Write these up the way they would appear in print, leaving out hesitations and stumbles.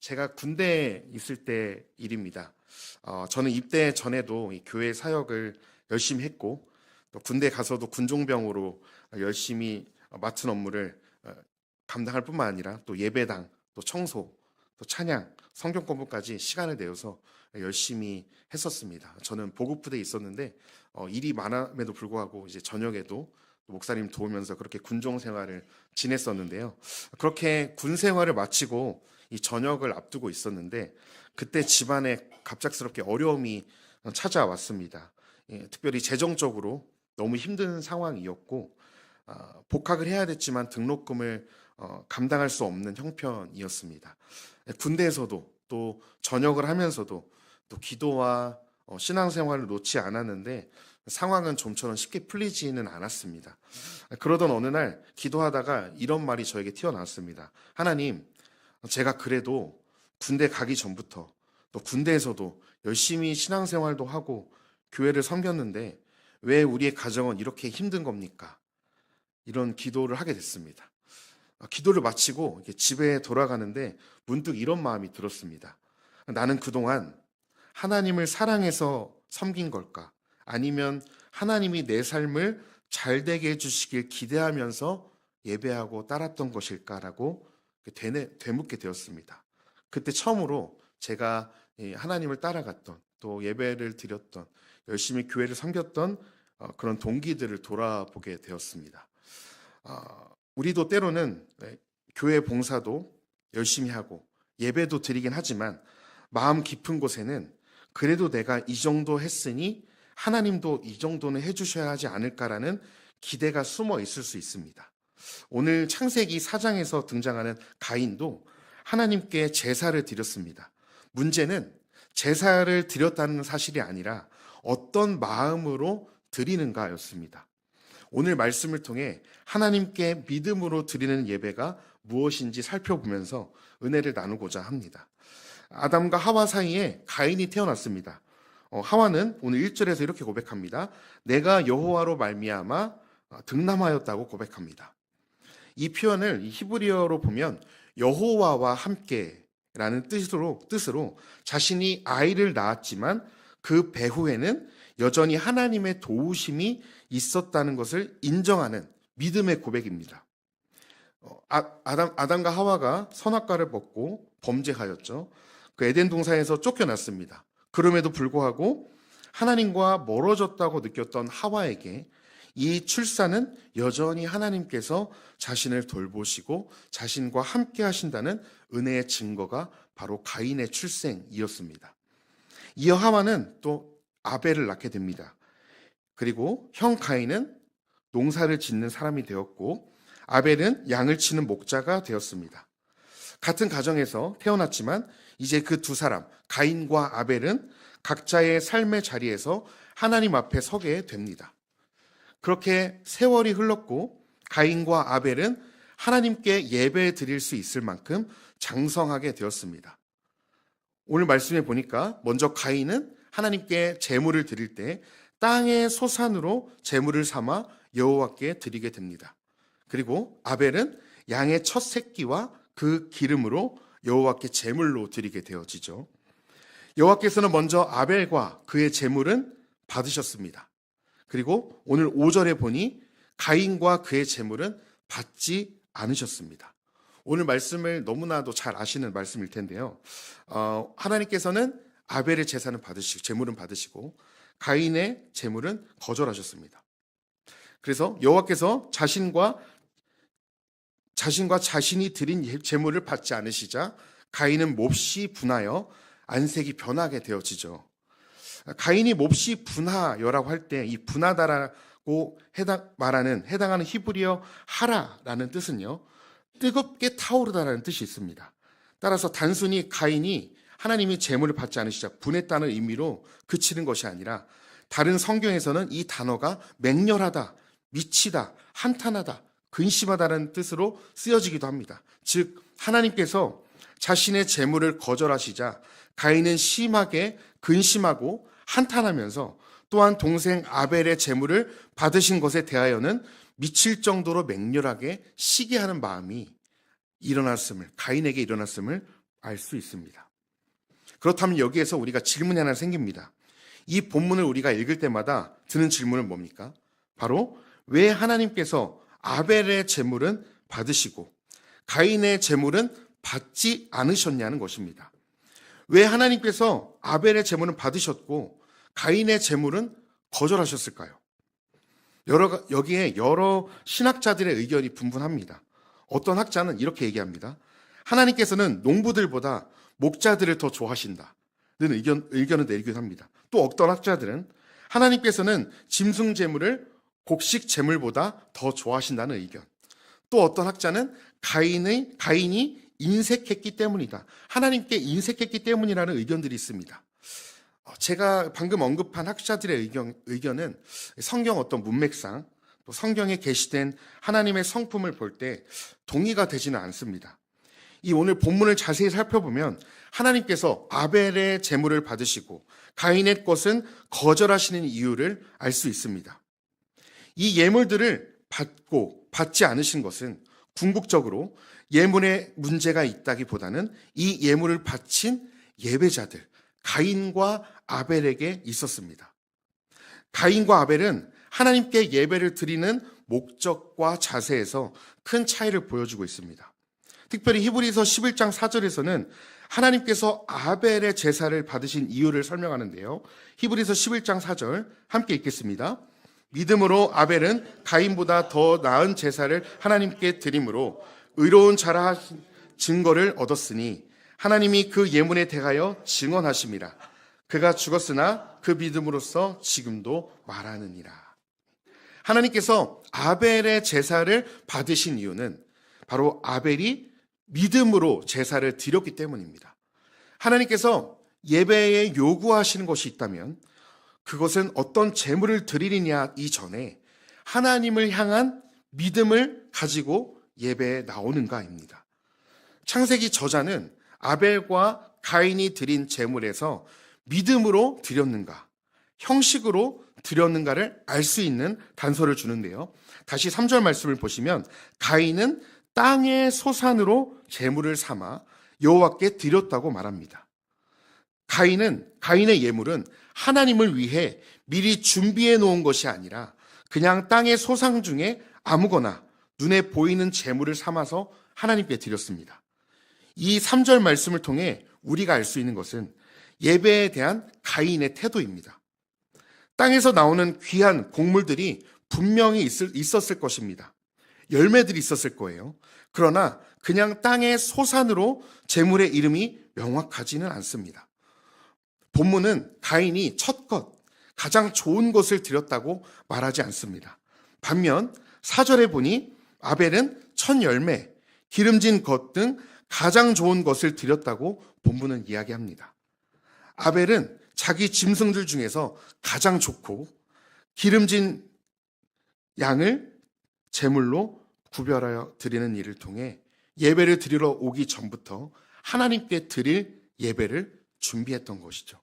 제가 군대에 있을 때 일입니다. 저는 입대 전에도 이 교회 사역을 열심히 했고, 또 군대 가서도 군종병으로 열심히 맡은 업무를 감당할 뿐만 아니라 또 예배당, 또 청소, 또 찬양, 성경 공부까지 시간을 내어서 열심히 했었습니다. 저는 보급부대에 있었는데 일이 많음에도 불구하고 이제 저녁에도 목사님 도우면서 그렇게 군종 생활을 지냈었는데요. 그렇게 군 생활을 마치고 이 전역을 앞두고 있었는데 그때 집안에 갑작스럽게 어려움이 찾아왔습니다. 특별히 재정적으로 너무 힘든 상황이었고 복학을 해야 됐지만 등록금을 감당할 수 없는 형편이었습니다. 군대에서도 또 전역을 하면서도 또 기도와 신앙생활을 놓지 않았는데 상황은 좀처럼 쉽게 풀리지는 않았습니다. 그러던 어느 날 기도하다가 이런 말이 저에게 튀어나왔습니다. 하나님, 제가 그래도 군대 가기 전부터 또 군대에서도 열심히 신앙생활도 하고 교회를 섬겼는데 왜 우리의 가정은 이렇게 힘든 겁니까? 이런 기도를 하게 됐습니다. 기도를 마치고 이렇게 집에 돌아가는데 문득 이런 마음이 들었습니다. 나는 그동안 하나님을 사랑해서 섬긴 걸까? 아니면 하나님이 내 삶을 잘 되게 해주시길 기대하면서 예배하고 따랐던 것일까라고 되묻게 되었습니다. 그때 처음으로 제가 하나님을 따라갔던 또 예배를 드렸던 열심히 교회를 섬겼던 그런 동기들을 돌아보게 되었습니다. 우리도 때로는 교회 봉사도 열심히 하고 예배도 드리긴 하지만 마음 깊은 곳에는 그래도 내가 이 정도 했으니 하나님도 이 정도는 해주셔야 하지 않을까라는 기대가 숨어 있을 수 있습니다. 오늘 창세기 4장에서 등장하는 가인도 하나님께 제사를 드렸습니다. 문제는 제사를 드렸다는 사실이 아니라 어떤 마음으로 드리는가였습니다. 오늘 말씀을 통해 하나님께 믿음으로 드리는 예배가 무엇인지 살펴보면서 은혜를 나누고자 합니다. 아담과 하와 사이에 가인이 태어났습니다. 하와는 오늘 1절에서 이렇게 고백합니다. 내가 여호와로 말미암아 등남하였다고 고백합니다. 이 표현을 히브리어로 보면 여호와와 함께라는 뜻으로 자신이 아이를 낳았지만 그 배후에는 여전히 하나님의 도우심이 있었다는 것을 인정하는 믿음의 고백입니다. 아담과 하와가 선악과를 먹고 범죄하였죠. 그 에덴 동산에서 쫓겨났습니다. 그럼에도 불구하고 하나님과 멀어졌다고 느꼈던 하와에게 이 출산은 여전히 하나님께서 자신을 돌보시고 자신과 함께 하신다는 은혜의 증거가 바로 가인의 출생이었습니다. 이어 하와는 또 아벨을 낳게 됩니다. 그리고 형 가인은 농사를 짓는 사람이 되었고 아벨은 양을 치는 목자가 되었습니다. 같은 가정에서 태어났지만 이제 그 두 사람 가인과 아벨은 각자의 삶의 자리에서 하나님 앞에 서게 됩니다. 그렇게 세월이 흘렀고 가인과 아벨은 하나님께 예배 드릴 수 있을 만큼 장성하게 되었습니다. 오늘 말씀에 보니까 먼저 가인은 하나님께 제물을 드릴 때 땅의 소산으로 제물을 삼아 여호와께 드리게 됩니다. 그리고 아벨은 양의 첫 새끼와 그 기름으로 여호와께 제물로 드리게 되어지죠. 여호와께서는 먼저 아벨과 그의 제물은 받으셨습니다. 그리고 오늘 5절에 보니 가인과 그의 제물은 받지 않으셨습니다. 오늘 말씀을 너무나도 잘 아시는 말씀일 텐데요. 하나님께서는 아벨의 제사는 받으시고 제물은 받으시고 가인의 제물은 거절하셨습니다. 그래서 여호와께서 자신과 자신이 드린 제물을 받지 않으시자 가인은 몹시 분하여 안색이 변하게 되어지죠. 가인이 몹시 분하여라고 할 때 이 분하다라고 해당하는 히브리어 하라라는 뜻은요, 뜨겁게 타오르다라는 뜻이 있습니다. 따라서 단순히 가인이 하나님이 제물을 받지 않으시자 분했다는 의미로 그치는 것이 아니라 다른 성경에서는 이 단어가 맹렬하다, 미치다, 한탄하다, 근심하다는 뜻으로 쓰여지기도 합니다. 즉 하나님께서 자신의 제물을 거절하시자 가인은 심하게 근심하고 한탄하면서 또한 동생 아벨의 제물을 받으신 것에 대하여는 미칠 정도로 맹렬하게 시기하는 마음이 가인에게 일어났음을 알 수 있습니다. 그렇다면 여기에서 우리가 질문이 하나 생깁니다. 이 본문을 우리가 읽을 때마다 드는 질문은 뭡니까? 바로 왜 하나님께서 아벨의 제물은 받으시고 가인의 제물은 받지 않으셨냐는 것입니다. 왜 하나님께서 아벨의 제물은 받으셨고 가인의 제물은 거절하셨을까요? 여기에 여러 신학자들의 의견이 분분합니다. 어떤 학자는 이렇게 얘기합니다. 하나님께서는 농부들보다 목자들을 더 좋아하신다는 의견을 내리기도 합니다. 또 어떤 학자들은 하나님께서는 짐승 제물을 곡식 제물보다 더 좋아하신다는 의견. 또 어떤 학자는 가인이 인색했기 때문이다. 하나님께 인색했기 때문이라는 의견들이 있습니다. 제가 방금 언급한 학자들의 의견은 성경 어떤 문맥상 또 성경에 게시된 하나님의 성품을 볼 때 동의가 되지는 않습니다. 이 오늘 본문을 자세히 살펴보면 하나님께서 아벨의 제물을 받으시고 가인의 것은 거절하시는 이유를 알 수 있습니다. 이 예물들을 받지 않으신 것은 궁극적으로 예물에 문제가 있다기보다는 이 예물을 바친 예배자들 가인과 아벨에게 있었습니다. 가인과 아벨은 하나님께 예배를 드리는 목적과 자세에서 큰 차이를 보여주고 있습니다. 특별히 히브리서 11장 4절에서는 하나님께서 아벨의 제사를 받으신 이유를 설명하는데요. 히브리서 11장 4절 함께 읽겠습니다. 믿음으로 아벨은 가인보다 더 나은 제사를 하나님께 드림으로 의로운 자라 하신 증거를 얻었으니 하나님이 그 예물에 대하여 증언하심이라. 그가 죽었으나 그 믿음으로써 지금도 말하느니라. 하나님께서 아벨의 제사를 받으신 이유는 바로 아벨이 믿음으로 제사를 드렸기 때문입니다. 하나님께서 예배에 요구하시는 것이 있다면 그것은 어떤 제물을 드리느냐 이전에 하나님을 향한 믿음을 가지고 예배에 나오는가입니다. 창세기 저자는 아벨과 가인이 드린 제물에서 믿음으로 드렸는가, 형식으로 드렸는가를 알 수 있는 단서를 주는데요. 다시 3절 말씀을 보시면 가인은 땅의 소산으로 제물을 삼아 여호와께 드렸다고 말합니다. 가인의 예물은 하나님을 위해 미리 준비해 놓은 것이 아니라 그냥 땅의 소상 중에 아무거나 눈에 보이는 제물을 삼아서 하나님께 드렸습니다. 이 3절 말씀을 통해 우리가 알 수 있는 것은 예배에 대한 가인의 태도입니다. 땅에서 나오는 귀한 곡물들이 분명히 있었을 것입니다. 열매들이 있었을 거예요. 그러나 그냥 땅의 소산으로 제물의 이름이 명확하지는 않습니다. 본문은 가인이 첫 것, 가장 좋은 것을 드렸다고 말하지 않습니다. 반면 4절에 보니 아벨은 첫 열매, 기름진 것 등 가장 좋은 것을 드렸다고 본문은 이야기합니다. 아벨은 자기 짐승들 중에서 가장 좋고 기름진 양을 제물로 구별하여 드리는 일을 통해 예배를 드리러 오기 전부터 하나님께 드릴 예배를 준비했던 것이죠.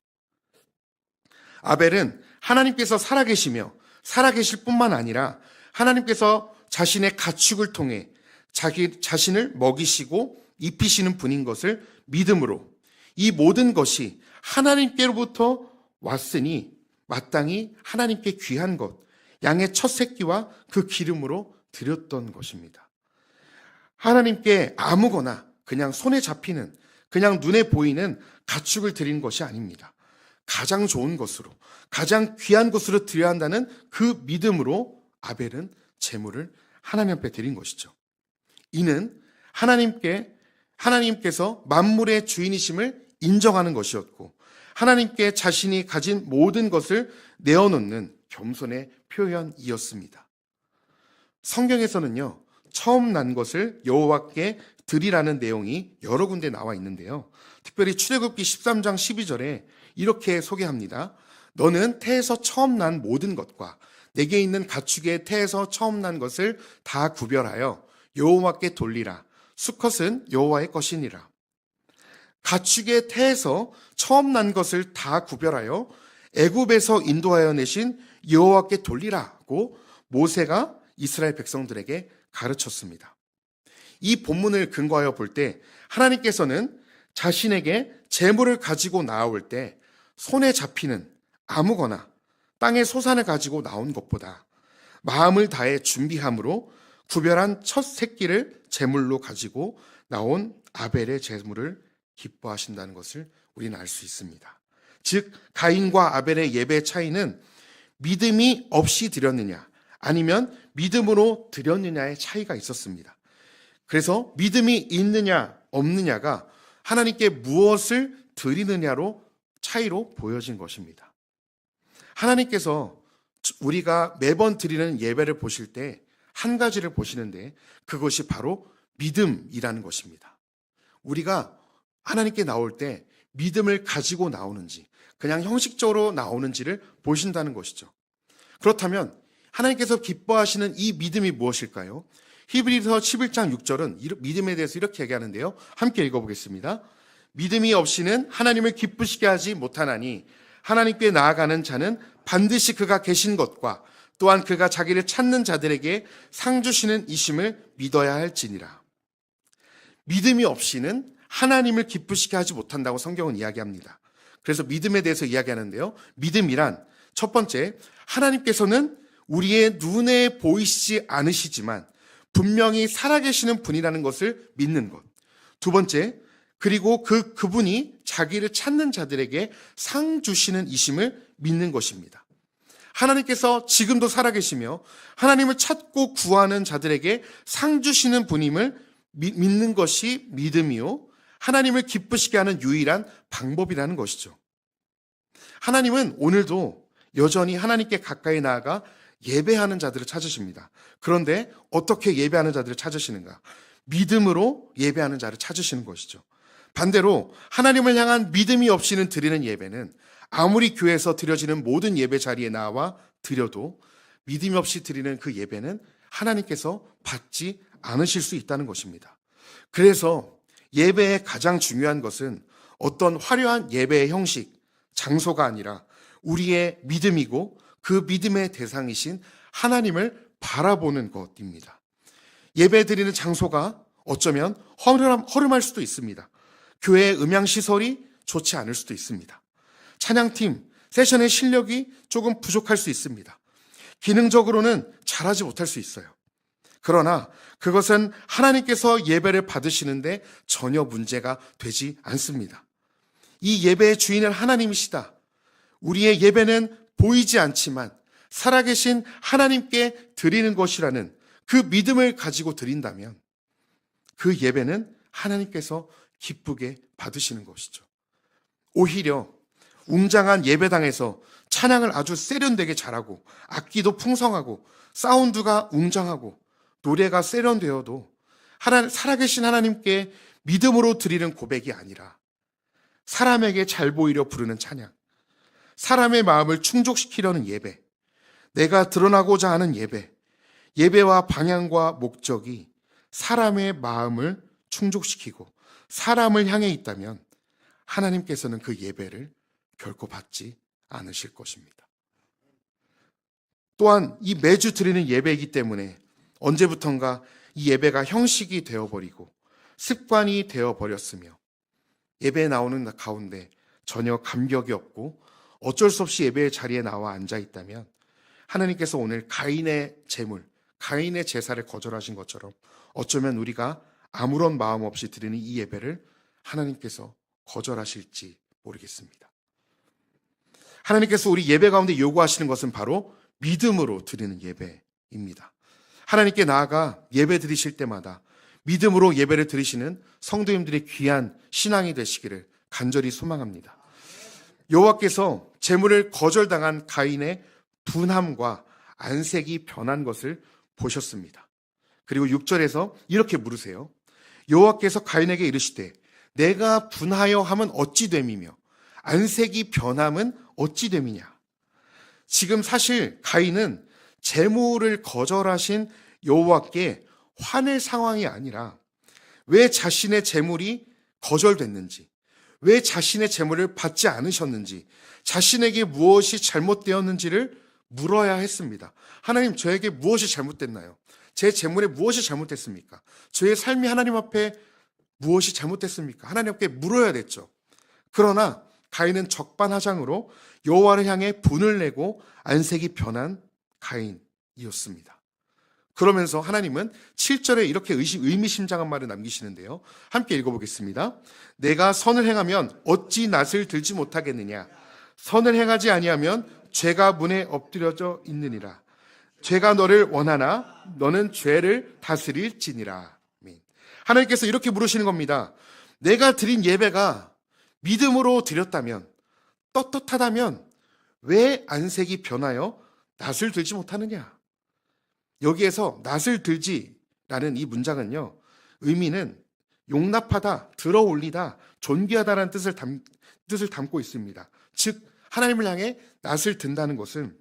아벨은 하나님께서 살아계시며 살아계실 뿐만 아니라 하나님께서 자신의 가축을 통해 자기 자신을 먹이시고 입히시는 분인 것을 믿음으로 이 모든 것이 하나님께로부터 왔으니 마땅히 하나님께 귀한 것, 양의 첫 새끼와 그 기름으로 드렸던 것입니다. 하나님께 아무거나 그냥 손에 잡히는, 그냥 눈에 보이는 가축을 드린 것이 아닙니다. 가장 좋은 것으로, 가장 귀한 것으로 드려야 한다는 그 믿음으로 아벨은 제물을 하나님 앞에 드린 것이죠. 이는 하나님께서 만물의 주인이심을 인정하는 것이었고 하나님께 자신이 가진 모든 것을 내어놓는 겸손의 표현이었습니다. 성경에서는요, 처음 난 것을 여호와께 드리라는 내용이 여러 군데 나와 있는데요. 특별히 출애굽기 13장 12절에 이렇게 소개합니다. 너는 태에서 처음 난 모든 것과 내게 있는 가축의 태에서 처음 난 것을 다 구별하여 여호와께 돌리라. 수컷은 여호와의 것이니라. 가축의 태에서 처음 난 것을 다 구별하여 애굽에서 인도하여 내신 여호와께 돌리라고 모세가 이스라엘 백성들에게 가르쳤습니다. 이 본문을 근거하여 볼 때 하나님께서는 자신에게 재물을 가지고 나올 때 손에 잡히는 아무거나 땅의 소산을 가지고 나온 것보다 마음을 다해 준비함으로 구별한 첫 새끼를 제물로 가지고 나온 아벨의 제물을 기뻐하신다는 것을 우리는 알 수 있습니다. 즉 가인과 아벨의 예배의 차이는 믿음이 없이 드렸느냐 아니면 믿음으로 드렸느냐의 차이가 있었습니다. 그래서 믿음이 있느냐 없느냐가 하나님께 무엇을 드리느냐로 차이로 보여진 것입니다. 하나님께서 우리가 매번 드리는 예배를 보실 때 한 가지를 보시는데 그것이 바로 믿음이라는 것입니다. 우리가 하나님께 나올 때 믿음을 가지고 나오는지 그냥 형식적으로 나오는지를 보신다는 것이죠. 그렇다면 하나님께서 기뻐하시는 이 믿음이 무엇일까요? 히브리서 11장 6절은 믿음에 대해서 이렇게 얘기하는데요. 함께 읽어보겠습니다. 믿음이 없이는 하나님을 기쁘시게 하지 못하나니 하나님께 나아가는 자는 반드시 그가 계신 것과 또한 그가 자기를 찾는 자들에게 상 주시는 이심을 믿어야 할지니라. 믿음이 없이는 하나님을 기쁘시게 하지 못한다고 성경은 이야기합니다. 그래서 믿음에 대해서 이야기하는데요. 믿음이란 첫 번째, 하나님께서는 우리의 눈에 보이시지 않으시지만 분명히 살아계시는 분이라는 것을 믿는 것. 두 번째, 그리고 그분이 자기를 찾는 자들에게 상 주시는 이심을 믿는 것입니다. 하나님께서 지금도 살아계시며 하나님을 찾고 구하는 자들에게 상 주시는 분임을 믿는 것이 믿음이요. 하나님을 기쁘시게 하는 유일한 방법이라는 것이죠. 하나님은 오늘도 여전히 하나님께 가까이 나아가 예배하는 자들을 찾으십니다. 그런데 어떻게 예배하는 자들을 찾으시는가? 믿음으로 예배하는 자를 찾으시는 것이죠. 반대로 하나님을 향한 믿음이 없이는 드리는 예배는 아무리 교회에서 드려지는 모든 예배 자리에 나와 드려도 믿음이 없이 드리는 그 예배는 하나님께서 받지 않으실 수 있다는 것입니다. 그래서 예배의 가장 중요한 것은 어떤 화려한 예배의 형식, 장소가 아니라 우리의 믿음이고 그 믿음의 대상이신 하나님을 바라보는 것입니다. 예배 드리는 장소가 어쩌면 허름할 수도 있습니다. 교회의 음향시설이 좋지 않을 수도 있습니다. 찬양팀, 세션의 실력이 조금 부족할 수 있습니다. 기능적으로는 잘하지 못할 수 있어요. 그러나 그것은 하나님께서 예배를 받으시는데 전혀 문제가 되지 않습니다. 이 예배의 주인은 하나님이시다. 우리의 예배는 보이지 않지만 살아계신 하나님께 드리는 것이라는 그 믿음을 가지고 드린다면 그 예배는 하나님께서 기쁘게 받으시는 것이죠. 오히려 웅장한 예배당에서 찬양을 아주 세련되게 잘하고 악기도 풍성하고 사운드가 웅장하고 노래가 세련되어도 살아계신 하나님께 믿음으로 드리는 고백이 아니라 사람에게 잘 보이려 부르는 찬양, 사람의 마음을 충족시키려는 예배, 내가 드러나고자 하는 예배, 예배와 방향과 목적이 사람의 마음을 충족시키고 사람을 향해 있다면 하나님께서는 그 예배를 결코 받지 않으실 것입니다. 또한 이 매주 드리는 예배이기 때문에 언제부턴가 이 예배가 형식이 되어버리고 습관이 되어버렸으며 예배에 나오는 가운데 전혀 감격이 없고 어쩔 수 없이 예배의 자리에 나와 앉아있다면 하나님께서 오늘 가인의 제물, 가인의 제사를 거절하신 것처럼 어쩌면 우리가 아무런 마음 없이 드리는 이 예배를 하나님께서 거절하실지 모르겠습니다. 하나님께서 우리 예배 가운데 요구하시는 것은 바로 믿음으로 드리는 예배입니다. 하나님께 나아가 예배 드리실 때마다 믿음으로 예배를 드리시는 성도님들의 귀한 신앙이 되시기를 간절히 소망합니다. 여호와께서 제물을 거절당한 가인의 분함과 안색이 변한 것을 보셨습니다. 그리고 6절에서 이렇게 물으세요. 여호와께서 가인에게 이르시되 내가 분하여 함은 어찌 됨이며 안색이 변함은 어찌 됨이냐. 지금 사실 가인은 제물을 거절하신 여호와께 화낼 상황이 아니라 왜 자신의 제물이 거절됐는지, 왜 자신의 제물을 받지 않으셨는지, 자신에게 무엇이 잘못되었는지를 물어야 했습니다. 하나님, 저에게 무엇이 잘못됐나요? 제 제물에 무엇이 잘못됐습니까? 저의 삶이 하나님 앞에 무엇이 잘못됐습니까? 하나님께 물어야 됐죠. 그러나 가인은 적반하장으로 여호와를 향해 분을 내고 안색이 변한 가인이었습니다. 그러면서 하나님은 7절에 이렇게 의미심장한 말을 남기시는데요. 함께 읽어보겠습니다. 내가 선을 행하면 어찌 낯을 들지 못하겠느냐? 선을 행하지 아니하면 죄가 문에 엎드려져 있느니라. 죄가 너를 원하나 너는 죄를 다스릴지니라. 하나님께서 이렇게 물으시는 겁니다. 내가 드린 예배가 믿음으로 드렸다면, 떳떳하다면 왜 안색이 변하여 낯을 들지 못하느냐? 여기에서 낯을 들지라는 이 문장은요, 의미는 용납하다, 들어올리다, 존귀하다라는 뜻을 담고 있습니다. 즉 하나님을 향해 낯을 든다는 것은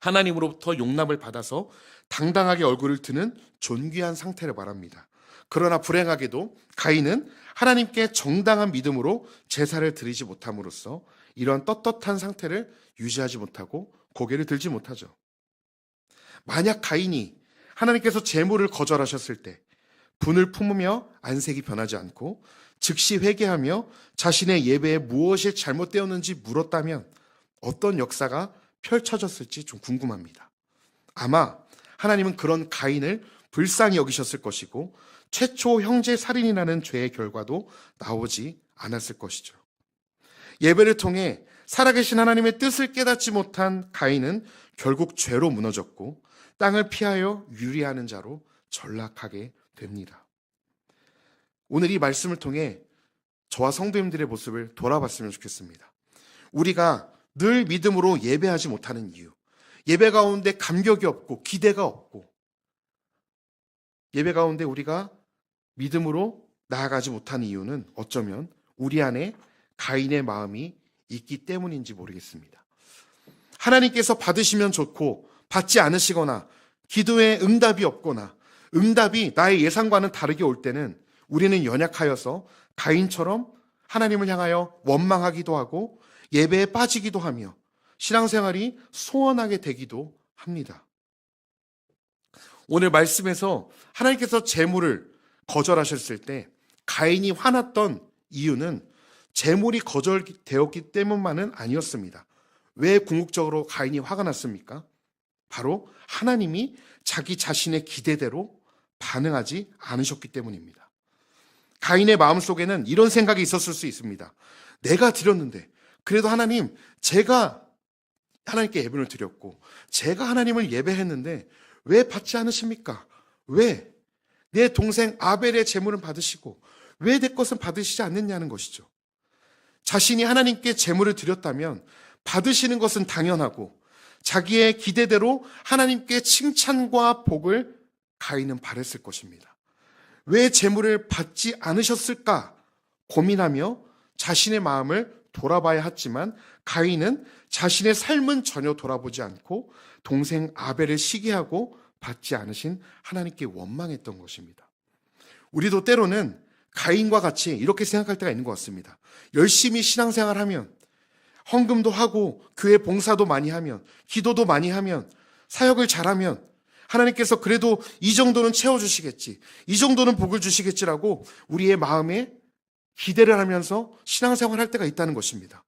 하나님으로부터 용납을 받아서 당당하게 얼굴을 드는 존귀한 상태를 말합니다. 그러나 불행하게도 가인은 하나님께 정당한 믿음으로 제사를 드리지 못함으로써 이런 떳떳한 상태를 유지하지 못하고 고개를 들지 못하죠. 만약 가인이 하나님께서 제물을 거절하셨을 때 분을 품으며 안색이 변하지 않고 즉시 회개하며 자신의 예배에 무엇이 잘못되었는지 물었다면 어떤 역사가 펼쳐졌을지 좀 궁금합니다. 아마 하나님은 그런 가인을 불쌍히 여기셨을 것이고 최초 형제 살인이라는 죄의 결과도 나오지 않았을 것이죠. 예배를 통해 살아계신 하나님의 뜻을 깨닫지 못한 가인은 결국 죄로 무너졌고 땅을 피하여 유리하는 자로 전락하게 됩니다. 오늘 이 말씀을 통해 저와 성도님들의 모습을 돌아봤으면 좋겠습니다. 우리가 늘 믿음으로 예배하지 못하는 이유, 예배 가운데 감격이 없고 기대가 없고 예배 가운데 우리가 믿음으로 나아가지 못하는 이유는 어쩌면 우리 안에 가인의 마음이 있기 때문인지 모르겠습니다. 하나님께서 받으시면 좋고 받지 않으시거나 기도에 응답이 없거나 응답이 나의 예상과는 다르게 올 때는 우리는 연약하여서 가인처럼 하나님을 향하여 원망하기도 하고 예배에 빠지기도 하며 신앙생활이 소원하게 되기도 합니다. 오늘 말씀에서 하나님께서 제물을 거절하셨을 때 가인이 화났던 이유는 제물이 거절되었기 때문만은 아니었습니다. 왜 궁극적으로 가인이 화가 났습니까? 바로 하나님이 자기 자신의 기대대로 반응하지 않으셨기 때문입니다. 가인의 마음속에는 이런 생각이 있었을 수 있습니다. 내가 드렸는데 그래도 하나님, 제가 하나님께 예배를 드렸고 제가 하나님을 예배했는데 왜 받지 않으십니까? 왜? 내 동생 아벨의 제물은 받으시고 왜 내 것은 받으시지 않느냐는 것이죠. 자신이 하나님께 제물을 드렸다면 받으시는 것은 당연하고 자기의 기대대로 하나님께 칭찬과 복을 가인은 바랬을 것입니다. 왜 제물을 받지 않으셨을까 고민하며 자신의 마음을 돌아봐야 했지만 가인은 자신의 삶은 전혀 돌아보지 않고 동생 아벨을 시기하고 받지 않으신 하나님께 원망했던 것입니다. 우리도 때로는 가인과 같이 이렇게 생각할 때가 있는 것 같습니다. 열심히 신앙생활하면 헌금도 하고 교회 봉사도 많이 하면 기도도 많이 하면 사역을 잘하면 하나님께서 그래도 이 정도는 채워주시겠지, 이 정도는 복을 주시겠지라고 우리의 마음에 기대를 하면서 신앙생활을 할 때가 있다는 것입니다.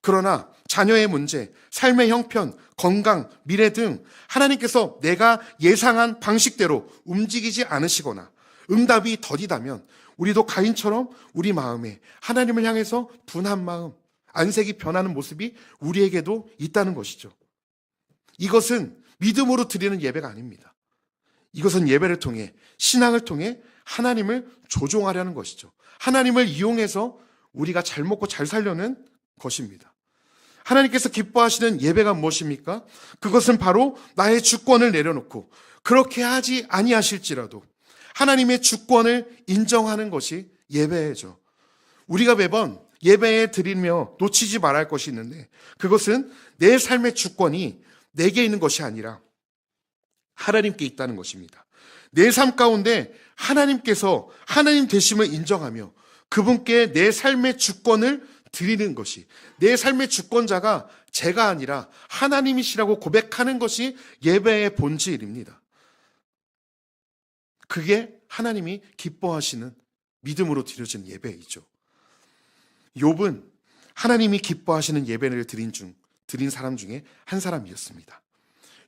그러나 자녀의 문제, 삶의 형편, 건강, 미래 등 하나님께서 내가 예상한 방식대로 움직이지 않으시거나 응답이 더디다면 우리도 가인처럼 우리 마음에 하나님을 향해서 분한 마음, 안색이 변하는 모습이 우리에게도 있다는 것이죠. 이것은 믿음으로 드리는 예배가 아닙니다. 이것은 예배를 통해, 신앙을 통해 하나님을 조종하려는 것이죠. 하나님을 이용해서 우리가 잘 먹고 잘 살려는 것입니다. 하나님께서 기뻐하시는 예배가 무엇입니까? 그것은 바로 나의 주권을 내려놓고 그렇게 하지 아니하실지라도 하나님의 주권을 인정하는 것이 예배죠. 우리가 매번 예배에 드리며 놓치지 말아야 할 것이 있는데 그것은 내 삶의 주권이 내게 있는 것이 아니라 하나님께 있다는 것입니다. 내 삶 가운데 하나님께서 하나님 되심을 인정하며 그분께 내 삶의 주권을 드리는 것이, 내 삶의 주권자가 제가 아니라 하나님이시라고 고백하는 것이 예배의 본질입니다. 그게 하나님이 기뻐하시는 믿음으로 드려진 예배이죠. 욥은 하나님이 기뻐하시는 예배를 드린 사람 중에 한 사람이었습니다.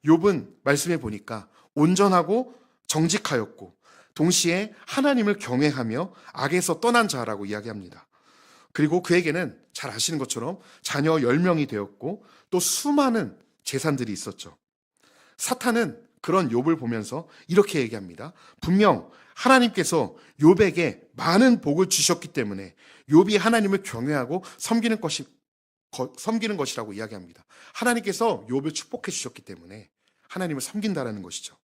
욥은 말씀해 보니까 온전하고 정직하였고 동시에 하나님을 경외하며 악에서 떠난 자라고 이야기합니다. 그리고 그에게는 잘 아시는 것처럼 자녀 10명이 되었고 또 수많은 재산들이 있었죠. 사탄은 그런 욥을 보면서 이렇게 얘기합니다. 분명 하나님께서 욥에게 많은 복을 주셨기 때문에 욥이 하나님을 경외하고 섬기는 것이라고 이야기합니다. 하나님께서 욥을 축복해 주셨기 때문에 하나님을 섬긴다라는 것이죠.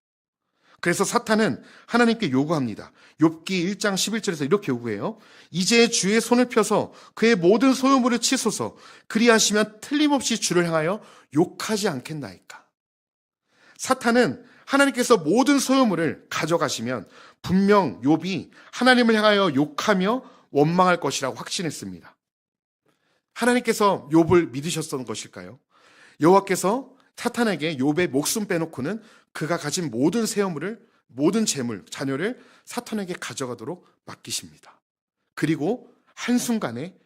그래서 사탄은 하나님께 요구합니다. 욥기 1장 11절에서 이렇게 요구해요. 이제 주의 손을 펴서 그의 모든 소유물을 치소서. 그리하시면 틀림없이 주를 향하여 욕하지 않겠나이까. 사탄은 하나님께서 모든 소유물을 가져가시면 분명 욥이 하나님을 향하여 욕하며 원망할 것이라고 확신했습니다. 하나님께서 욥을 믿으셨던 것일까요? 여호와께서 사탄에게 욥의 목숨 빼놓고는 그가 가진 모든 세어물을, 모든 재물, 자녀를 사탄에게 가져가도록 맡기십니다. 그리고 한순간에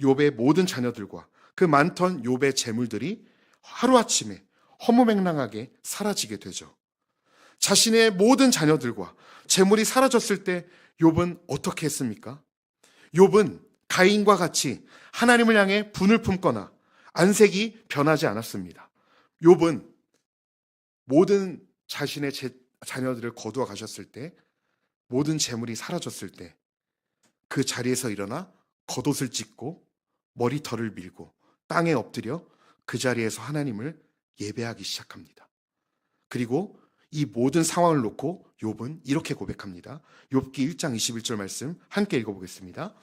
욥의 모든 자녀들과 그 많던 욥의 재물들이 하루아침에 허무맹랑하게 사라지게 되죠. 자신의 모든 자녀들과 재물이 사라졌을 때 욥은 어떻게 했습니까? 욥은 가인과 같이 하나님을 향해 분을 품거나 안색이 변하지 않았습니다. 욥은 모든 자신의 자녀들을 거두어 가셨을 때, 모든 재물이 사라졌을 때 그 자리에서 일어나 겉옷을 찢고 머리털을 밀고 땅에 엎드려 그 자리에서 하나님을 예배하기 시작합니다. 그리고 이 모든 상황을 놓고 욥은 이렇게 고백합니다. 욥기 1장 21절 말씀 함께 읽어보겠습니다.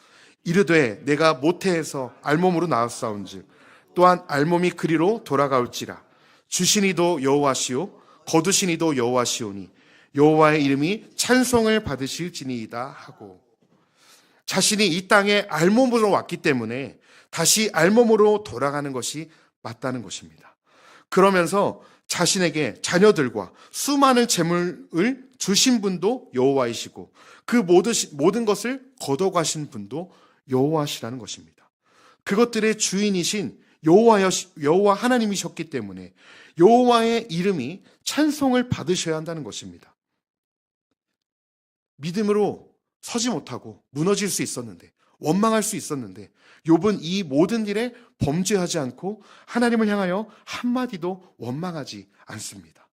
이르되 내가 모태에서 알몸으로 나왔사온즉 또한 알몸이 그리로 돌아가올지라. 주시니도 여호와시오 거두시니도 여호와시오니 여호와의 이름이 찬송을 받으실지니이다 하고, 자신이 이 땅에 알몸으로 왔기 때문에 다시 알몸으로 돌아가는 것이 맞다는 것입니다. 그러면서 자신에게 자녀들과 수많은 재물을 주신 분도 여호와이시고 그 모든 것을 걷어가신 분도 여호와시라는 것입니다. 그것들의 주인이신 여호와 하나님이셨기 때문에 여호와의 이름이 찬송을 받으셔야 한다는 것입니다. 믿음으로 서지 못하고 무너질 수 있었는데, 원망할 수 있었는데 욥은 이 모든 일에 범죄하지 않고 하나님을 향하여 한마디도 원망하지 않습니다.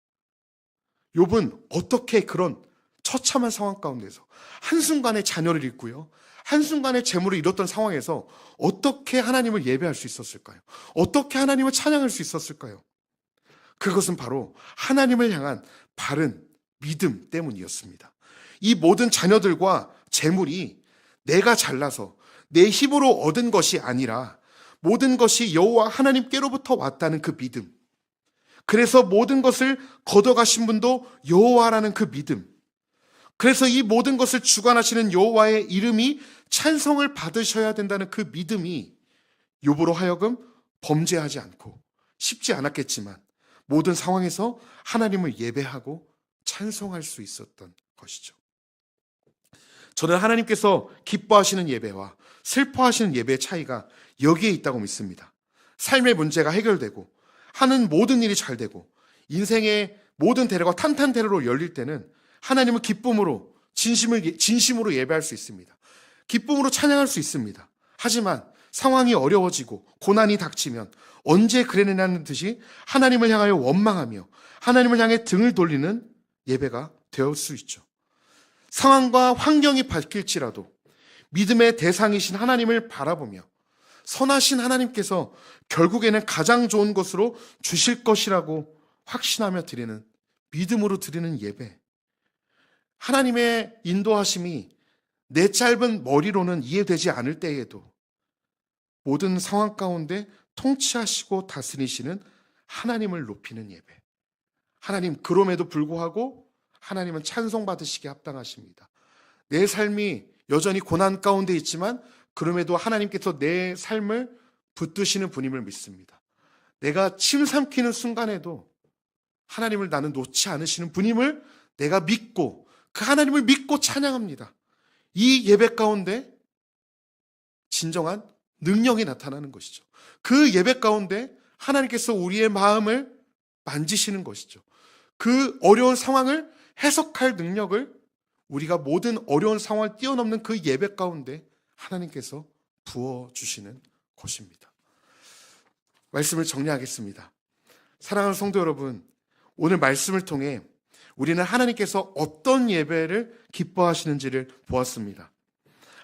욥은 어떻게 그런 처참한 상황 가운데서 한순간에 자녀를 잃고요, 한순간에 재물을 잃었던 상황에서 어떻게 하나님을 예배할 수 있었을까요? 어떻게 하나님을 찬양할 수 있었을까요? 그것은 바로 하나님을 향한 바른 믿음 때문이었습니다. 이 모든 자녀들과 재물이 내가 잘나서 내 힘으로 얻은 것이 아니라 모든 것이 여호와 하나님께로부터 왔다는 그 믿음, 그래서 모든 것을 걷어가신 분도 여호와라는 그 믿음, 그래서 이 모든 것을 주관하시는 여호와의 이름이 찬송을 받으셔야 된다는 그 믿음이 욥으로 하여금 범죄하지 않고, 쉽지 않았겠지만 모든 상황에서 하나님을 예배하고 찬송할 수 있었던 것이죠. 저는 하나님께서 기뻐하시는 예배와 슬퍼하시는 예배의 차이가 여기에 있다고 믿습니다. 삶의 문제가 해결되고 하는 모든 일이 잘 되고 인생의 모든 대로가 탄탄대로로 열릴 때는 하나님을 기쁨으로 진심으로 예배할 수 있습니다. 기쁨으로 찬양할 수 있습니다. 하지만 상황이 어려워지고 고난이 닥치면 언제 그랬느냐는 듯이 하나님을 향하여 원망하며 하나님을 향해 등을 돌리는 예배가 되었을 수 있죠. 상황과 환경이 바뀔지라도 믿음의 대상이신 하나님을 바라보며 선하신 하나님께서 결국에는 가장 좋은 것으로 주실 것이라고 확신하며 드리는, 믿음으로 드리는 예배, 하나님의 인도하심이 내 짧은 머리로는 이해되지 않을 때에도 모든 상황 가운데 통치하시고 다스리시는 하나님을 높이는 예배, 하나님 그럼에도 불구하고 하나님은 찬송받으시기에 합당하십니다. 내 삶이 여전히 고난 가운데 있지만 그럼에도 하나님께서 내 삶을 붙드시는 분임을 믿습니다. 내가 침 삼키는 순간에도 하나님을 나는 놓지 않으시는 분임을 내가 믿고 그 하나님을 믿고 찬양합니다. 이 예배 가운데 진정한 능력이 나타나는 것이죠. 그 예배 가운데 하나님께서 우리의 마음을 만지시는 것이죠. 그 어려운 상황을 해석할 능력을 우리가 모든 어려운 상황을 뛰어넘는 그 예배 가운데 하나님께서 부어주시는 것입니다. 말씀을 정리하겠습니다. 사랑하는 성도 여러분, 오늘 말씀을 통해 우리는 하나님께서 어떤 예배를 기뻐하시는지를 보았습니다.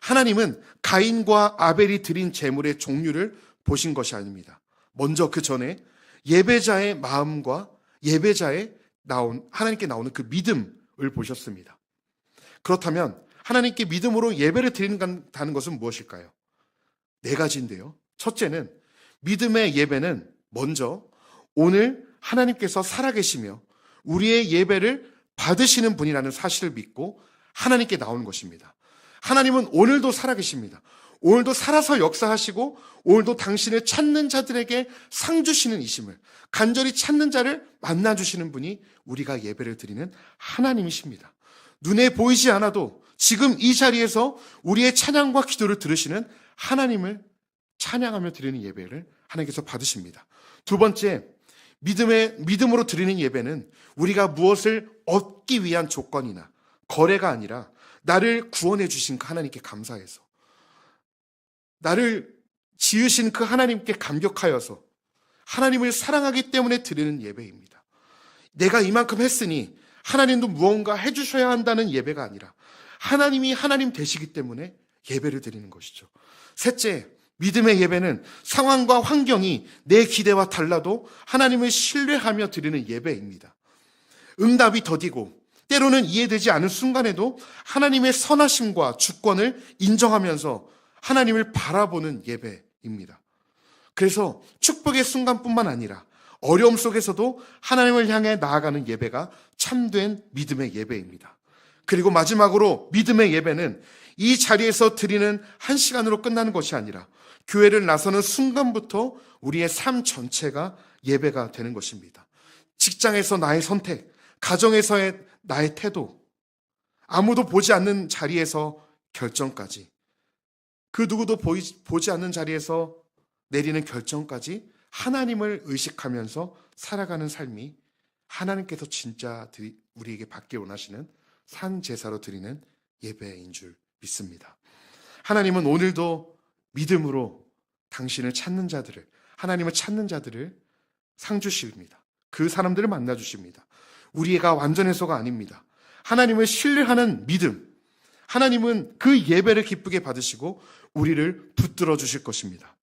하나님은 가인과 아벨이 드린 제물의 종류를 보신 것이 아닙니다. 먼저 그 전에 예배자의 마음과 하나님께 나오는 그 믿음을 보셨습니다. 그렇다면 하나님께 믿음으로 예배를 드린다는 것은 무엇일까요? 네 가지인데요. 첫째는 믿음의 예배는 먼저 오늘 하나님께서 살아계시며 우리의 예배를 받으시는 분이라는 사실을 믿고 하나님께 나오는 것입니다. 하나님은 오늘도 살아계십니다. 오늘도 살아서 역사하시고 오늘도 당신을 찾는 자들에게 상 주시는 이심을, 간절히 찾는 자를 만나주시는 분이 우리가 예배를 드리는 하나님이십니다. 눈에 보이지 않아도 지금 이 자리에서 우리의 찬양과 기도를 들으시는 하나님을 찬양하며 드리는 예배를 하나님께서 받으십니다. 두 번째, 믿음으로 드리는 예배는 우리가 무엇을 얻기 위한 조건이나 거래가 아니라 나를 구원해 주신 그 하나님께 감사해서, 나를 지으신 그 하나님께 감격하여서 하나님을 사랑하기 때문에 드리는 예배입니다. 내가 이만큼 했으니 하나님도 무언가 해주셔야 한다는 예배가 아니라 하나님이 하나님 되시기 때문에 예배를 드리는 것이죠. 셋째, 믿음의 예배는 상황과 환경이 내 기대와 달라도 하나님을 신뢰하며 드리는 예배입니다. 응답이 더디고 때로는 이해되지 않은 순간에도 하나님의 선하심과 주권을 인정하면서 하나님을 바라보는 예배입니다. 그래서 축복의 순간뿐만 아니라 어려움 속에서도 하나님을 향해 나아가는 예배가 참된 믿음의 예배입니다. 그리고 마지막으로 믿음의 예배는 이 자리에서 드리는 한 시간으로 끝나는 것이 아니라 교회를 나서는 순간부터 우리의 삶 전체가 예배가 되는 것입니다. 직장에서 나의 선택, 가정에서의 나의 태도, 아무도 보지 않는 자리에서 결정까지, 그 누구도 보지 않는 자리에서 내리는 결정까지 하나님을 의식하면서 살아가는 삶이 하나님께서 진짜 우리에게 받기 원하시는 산 제사로 드리는 예배인 줄 믿습니다. 하나님은 오늘도 믿음으로 당신을 찾는 자들을, 하나님을 찾는 자들을 상 주십니다. 그 사람들을 만나 주십니다. 우리가 완전해서가 아닙니다. 하나님을 신뢰하는 믿음, 하나님은 그 예배를 기쁘게 받으시고 우리를 붙들어 주실 것입니다.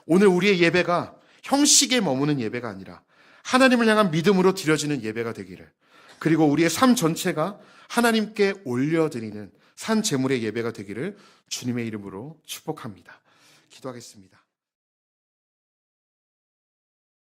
오늘 우리의 예배가 형식에 머무는 예배가 아니라 하나님을 향한 믿음으로 드려지는 예배가 되기를, 그리고 우리의 삶 전체가 하나님께 올려드리는 산 제물의 예배가 되기를 주님의 이름으로 축복합니다. 기도하겠습니다.